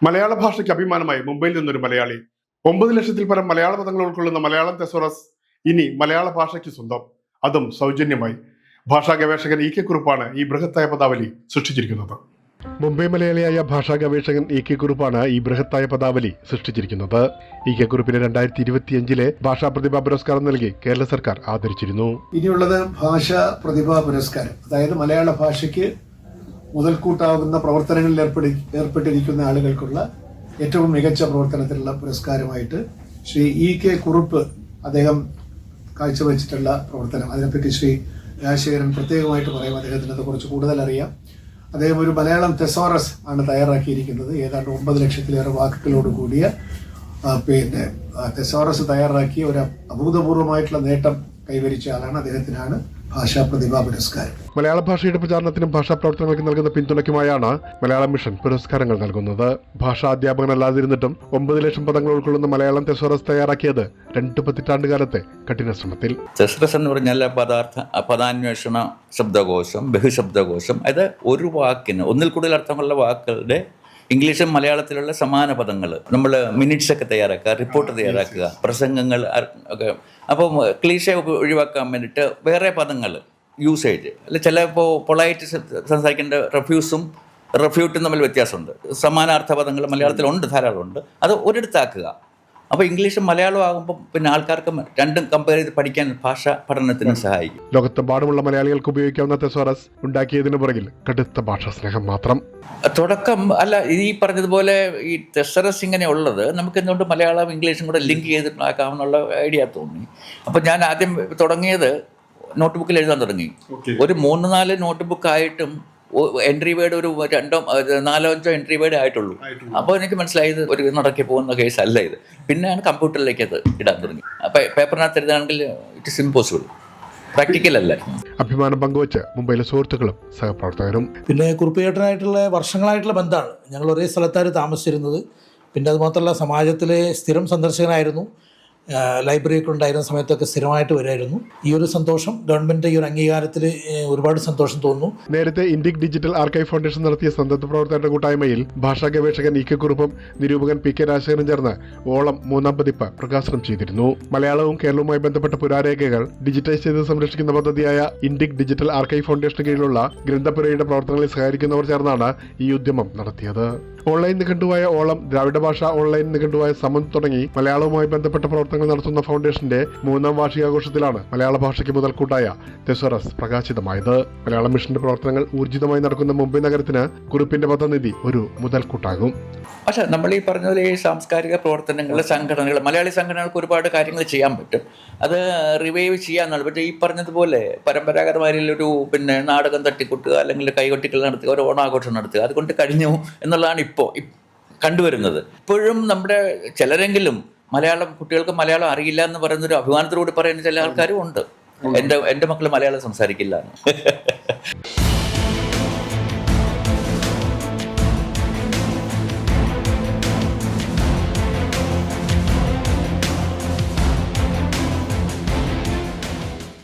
മലയാള ഭാഷയ്ക്ക് അഭിമാനമായി മുംബൈയിൽ നിന്നൊരു മലയാളി. 9 ലക്ഷത്തിൽ പരം മലയാള പദങ്ങൾ ഉൾക്കൊള്ളുന്ന മലയാളം തെസോറസ് ഇനി മലയാള ഭാഷയ്ക്ക് സ്വന്തം, അതും സൗജന്യമായി. ഭാഷാ ഗവേഷകൻ ഇ കെ കുറുപ്പാണ് ഈ ബൃഹത്തായ പദാവലി സൃഷ്ടിച്ചിരിക്കുന്നത്. മുംബൈ മലയാളിയായ ഭാഷാ ഗവേഷകൻ ഇ കെ കുറുപ്പാണ് ഈ ബൃഹത്തായ പദാവലി സൃഷ്ടിച്ചിരിക്കുന്നത്. ഇ കെ കുറുപ്പിന് 2025 ഭാഷാ പ്രതിഭാ പുരസ്കാരം നൽകി കേരള സർക്കാർ ആദരിച്ചിരുന്നു. ഇനിയുള്ളത് ഭാഷാ പ്രതിഭാ പുരസ്കാരം, അതായത് മലയാള ഭാഷയ്ക്ക് മുതൽക്കൂട്ടാവുന്ന പ്രവർത്തനങ്ങളിൽ ഏർപ്പെട്ടിരിക്കുന്ന ആളുകൾക്കുള്ള ഏറ്റവും മികച്ച പ്രവർത്തനത്തിലുള്ള പുരസ്കാരമായിട്ട് ശ്രീ ഇ കെ കുറുപ്പ് അദ്ദേഹം കാഴ്ചവെച്ചിട്ടുള്ള പ്രവർത്തനം, അതിനെപ്പറ്റി ശ്രീ രാജശേഖരൻ പ്രത്യേകമായിട്ട് പറയും. അദ്ദേഹത്തിന് അത് കുറച്ച് കൂടുതൽ അറിയാം. അദ്ദേഹം ഒരു മലയാളം തെസോറസ് ആണ് തയ്യാറാക്കിയിരിക്കുന്നത്. ഏതാണ്ട് 9 ലക്ഷത്തിലേറെ വാക്കുകളോട് കൂടിയ തെസോറസ് തയ്യാറാക്കി ഒരു അഭൂതപൂർവമായിട്ടുള്ള നേട്ടം കൈവരിച്ച ആളാണ്. അദ്ദേഹത്തിനാണ് ഭാഷാ പ്രതിഭാ പുരസ്കാരം. മലയാള ഭാഷയുടെ പ്രചാരണത്തിനും ഭാഷാ പ്രവർത്തനങ്ങൾക്ക് നൽകുന്ന പിന്തുണയ്ക്കുമായാണ് മലയാളം മിഷൻ പുരസ്കാരങ്ങൾ നൽകുന്നത്. ഭാഷാ അധ്യാപകനല്ലാതിരുന്നിട്ടും 9 ലക്ഷം പദങ്ങൾ ഉൾക്കൊള്ളുന്ന മലയാളം തെസോറസ് തയ്യാറാക്കിയത് 2 പതിറ്റാണ്ടുകാലത്തെ കഠിന ശ്രമത്തിൽ. തെസോറസ് എന്ന് പറഞ്ഞാൽ പദാന്വേഷണ ശബ്ദകോശം, ബഹുശബ്ദകോശം. അത് ഒരു വാക്കിന് ഒന്നിൽ കൂടുതൽ അർത്ഥമുള്ള വാക്കുകളുടെ ഇംഗ്ലീഷും മലയാളത്തിലുള്ള സമാന പദങ്ങൾ നമ്മൾ മിനിറ്റ്സ് ഒക്കെ തയ്യാറാക്കുക, റിപ്പോർട്ട് തയ്യാറാക്കുക, പ്രസംഗങ്ങൾ ഒക്കെ. അപ്പം ക്ലീഷ ഒഴിവാക്കാൻ വേണ്ടിയിട്ട് വേറെ പദങ്ങൾ യൂസേജ് അല്ല. ചിലപ്പോൾ പൊളൈറ്റ് സംസാരിക്കേണ്ട റെഫ്യൂസും റെഫ്യൂട്ടും തമ്മിൽ വ്യത്യാസമുണ്ട്. സമാനാർത്ഥ പദങ്ങൾ മലയാളത്തിലുണ്ട്, ധാരാളമുണ്ട്. അത് ഒരിടത്താക്കുക. അപ്പോൾ ഇംഗ്ലീഷും മലയാളവും ആകുമ്പോൾ പിന്നെ ആൾക്കാർക്ക് രണ്ടും കമ്പയർ ചെയ്ത് പഠിക്കാൻ ഭാഷ പഠനത്തിന് സഹായിക്കും. ലോകത്തെമ്പാടുമുള്ള മലയാളികൾക്ക് ഉപയോഗിക്കാവുന്ന തെസോറസ് ഉണ്ടാക്കിയതിന് പുറകിൽ കടുത്ത ഭാഷാ സ്നേഹം മാത്രം. തുടക്കം അല്ല, ഈ പറഞ്ഞതുപോലെ ഈ തെസോറസ് ഇങ്ങനെ ഉള്ളത് നമുക്ക് എന്തുകൊണ്ട് മലയാളം ഇംഗ്ലീഷും കൂടെ ലിങ്ക് ചെയ്തിട്ടാക്കാമെന്നുള്ള ഐഡിയ തോന്നി. അപ്പോൾ ഞാൻ ആദ്യം തുടങ്ങിയത് നോട്ട് ബുക്കിൽ എഴുതാൻ തുടങ്ങി. ഒരു 3-4 നോട്ട് ബുക്കായിട്ടും എൻട്രി വേർഡ് ഒരു 2-4 എൻട്രി വേർഡ് ആയിട്ടുള്ളൂ. അപ്പോൾ എനിക്ക് മനസ്സിലായത് ഒരു നടക്കി പോകുന്ന കേസല്ല ഇത്. പിന്നെയാണ് കമ്പ്യൂട്ടറിലേക്ക് അത് ഇടാൻ തുടങ്ങി. അപ്പോൾ പേപ്പറിനകത്ത് എഴുതാണെങ്കിൽ ഇറ്റ് ഇസ് ഇമ്പോസിബിൾ, പ്രാക്ടിക്കൽ അല്ല. അഭിമാനം പങ്കുവച്ച് മുംബൈയിലെ സുഹൃത്തുക്കളും സഹപ്രവർത്തകരും. പിന്നെ കുറുപ്പിയേട്ടനായിട്ടുള്ള വർഷങ്ങളായിട്ടുള്ള ബന്ധമാണ്. ഞങ്ങൾ ഒരേ സ്ഥലത്തായിരുന്നു താമസിച്ചിരുന്നത്. പിന്നെ അതുമാത്രമല്ല, സമാജത്തിലെ സ്ഥിരം സന്ദർശകനായിരുന്നു. ലൈബ്രറിയൊക്കെ ഉണ്ടായിരുന്ന സമയത്തൊക്കെ സ്ഥിരമായിട്ട് വരുമായിരുന്നു. ഈ ഒരു സന്തോഷം, ഗവൺമെൻറ് ഈ ഒരു അംഗീകാരത്തിൽ ഒരുപാട് സന്തോഷം തോന്നുന്നു. നേരത്തെ ഇന്ത്യൻ ഡിജിറ്റൽ ആർക്കൈവ് ഫൗണ്ടേഷൻ നടത്തിയ സന്നദ്ധ പ്രവർത്തകരുടെ കൂട്ടായ്മയിൽ ഭാഷാ ഗവേഷകൻ ഇ കെ കുറുപ്പും നിരൂപകൻ പി കെ രാജശേഖരനും ചേർന്ന് ഓളം 3ാം പതിപ്പ് പ്രകാശനം ചെയ്തിരുന്നു. മലയാളവും കേരളവുമായി ബന്ധപ്പെട്ട പുരാരേഖകൾ ഡിജിറ്റൈസ് ചെയ്ത് സംരക്ഷിക്കുന്ന പദ്ധതിയായ ഇന്ത്യൻ ഡിജിറ്റൽ ആർക്കൈവ് ഫൗണ്ടേഷന് കീഴിലുള്ള ഗ്രന്ഥപുരയുടെ പ്രവർത്തനങ്ങളിൽ സഹകരിക്കുന്നവർ ചേർന്നാണ് ഈ ഉദ്യമം നടത്തിയത്. ഓൺലൈൻ നിഘണ്ടുവായ ഓളം, ദ്രാവിഡ ഭാഷ ഓൺലൈൻ നിഘണ്ടുവായ സമന്ത് തുടങ്ങി മലയാളവുമായി ബന്ധപ്പെട്ട പ്രവർത്തനങ്ങൾ നടത്തുന്ന ഫൗണ്ടേഷന്റെ 3ാം വാർഷികാഘോഷത്തിലാണ് മലയാള ഭാഷയ്ക്ക് മുതൽക്കൂട്ടായ തെസോറസ് പ്രകാശിതമായത്. മലയാളം മിഷന്റെ പ്രവർത്തനങ്ങൾ ഊർജിതമായി നടക്കുന്ന മുംബൈ നഗരത്തിന് കുറിപ്പിന്റെ പദ്ധതി ഒരു മുതൽക്കൂട്ടാകും. പക്ഷെ നമ്മൾ ഈ പറഞ്ഞ ഈ സാംസ്കാരിക പ്രവർത്തനങ്ങൾ, സംഘടനകൾ, മലയാളി സംഘടനകൾക്ക് ഒരുപാട് കാര്യങ്ങൾ ചെയ്യാൻ പറ്റും. അത് റിവൈവ് ചെയ്യാന്നുള്ളത്. പക്ഷേ ഈ പറഞ്ഞതുപോലെ പരമ്പരാഗതമായൊരു നാടകം തട്ടിക്കൂട്ടുക അല്ലെങ്കിൽ കൈകൊട്ടികൾ നടത്തുക, ഒരു ഓണാഘോഷം നടത്തുക, അതുകൊണ്ട് കഴിഞ്ഞു എന്നുള്ളതാണ് ഇപ്പോൾ കണ്ടുവരുന്നത്. ഇപ്പോഴും നമ്മുടെ ചിലരെങ്കിലും കുട്ടികൾക്ക് മലയാളം അറിയില്ല എന്ന് പറയുന്നൊരു അഭിമാനത്തോടുകൂടി പറയുന്ന ചില ആൾക്കാരും ഉണ്ട്. എൻ്റെ മക്കൾ മലയാളം സംസാരിക്കില്ല എന്ന്.